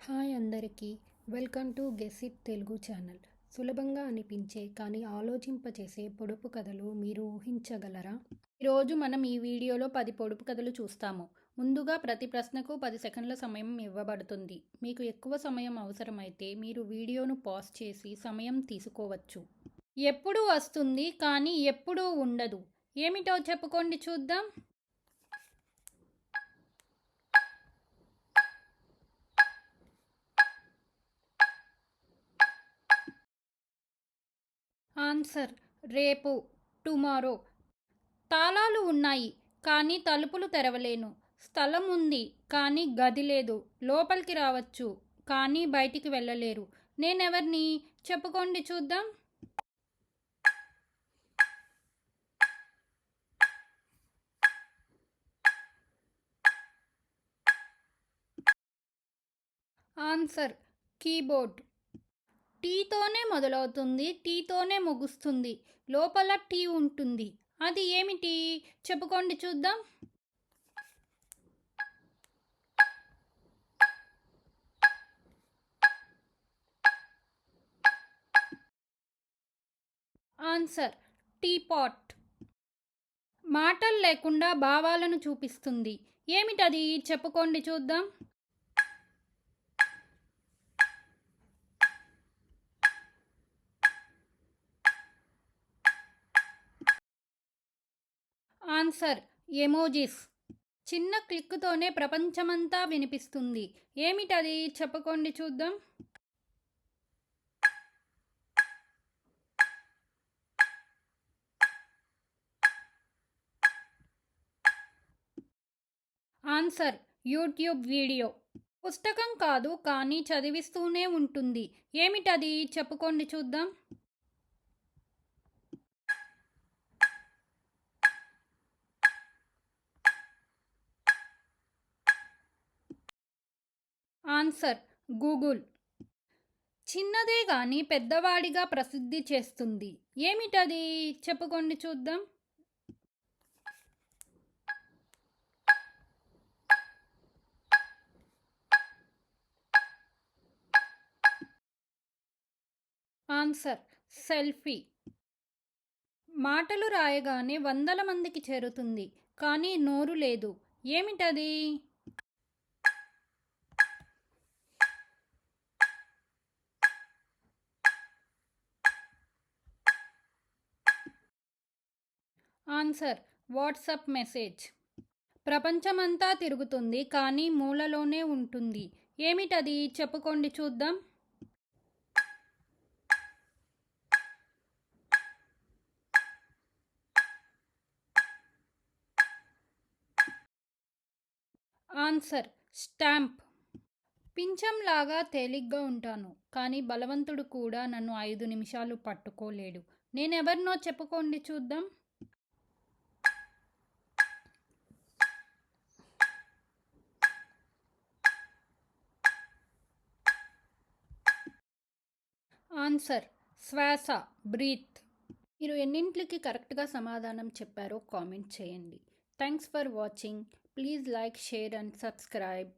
Hi అందరికీ welcome to guess it Telugu channel. సులభంగా అనిపించే కానీ ఆలోచింపచేసే పొడుపు కథలు మీరు ఊహించగలరా? ఈరోజు మనం ఈ వీడియోలో 10 పొడుపు కథలు చూస్తాము. ముందుగా ప్రతి ప్రశ్నకు 10 సెకండ్ల సమయం ఇవ్వబడుతుంది. మీకు ఎక్కువ సమయం అవసరమైతే మీరు వీడియోను పాజ్ చేసి సమయం తీసుకోవచ్చు. ఎప్పుడూ వస్తుంది కానీ ఎప్పుడూ ఉండదు. ఏమిటో చెప్పుకోండి చూద్దాం. ఆన్సర్ రేపు, టుమారో. తాళాలు ఉన్నాయి కానీ తలుపులు తెరవలేను. స్థలం ఉంది కానీ గది లేదు. లోపలికి రావచ్చు కానీ బయటికి వెళ్ళలేరు. నేనెవర్ని? చెప్పుకోండి చూద్దాం. Answer keyboard. టీతోనే మొదలవుతుంది, టీతోనే ముగుస్తుంది. లోపల టీ ఉంటుంది. అది ఏమిటి? చెప్పుకోండి చూద్దాం. Answer teapot. మాటలు లేకుండా భావాలను చూపిస్తుంది. ఏమిటది? చెప్పుకోండి చూద్దాం. Answer emojis. చిన్న క్లిక్తోనే ప్రపంచమంతా వినిపిస్తుంది. ఏమిటది? చెప్పుకోండి చూద్దాం. Answer YouTube video. పుస్తకం కాదు కానీ చదివిస్తూనే ఉంటుంది. ఏమిటది? చెప్పుకోండి చూద్దాం. Answer Google. చిన్నదే కానీ పెద్దవాడిగా ప్రసిద్ధి చేస్తుంది. ఏమిటది? చెప్పుకోండి చూద్దాం. Answer selfie. మాటలు రాయగానే వందల మందికి చేరుతుంది కానీ నోరు లేదు. ఏమిటది? Answer WhatsApp message. ప్రపంచమంతా తిరుగుతుంది కానీ మూలలోనే ఉంటుంది. ఏమిటది? చెప్పుకోండి చూద్దాం. Answer stamp. పింఛంలాగా తేలిగ్గా ఉంటాను కానీ బలవంతుడు కూడా నన్ను 5 నిమిషాలు పట్టుకోలేడు. నేనెవరినో చెప్పుకోండి చూద్దాం. ఆన్సర్ శ్వాస, బ్రీత్. మీరు ఎన్నింటికి కరెక్ట్గా సమాధానం చెప్పారో కామెంట్ చేయండి. Thanks for watching. Please like, share and subscribe.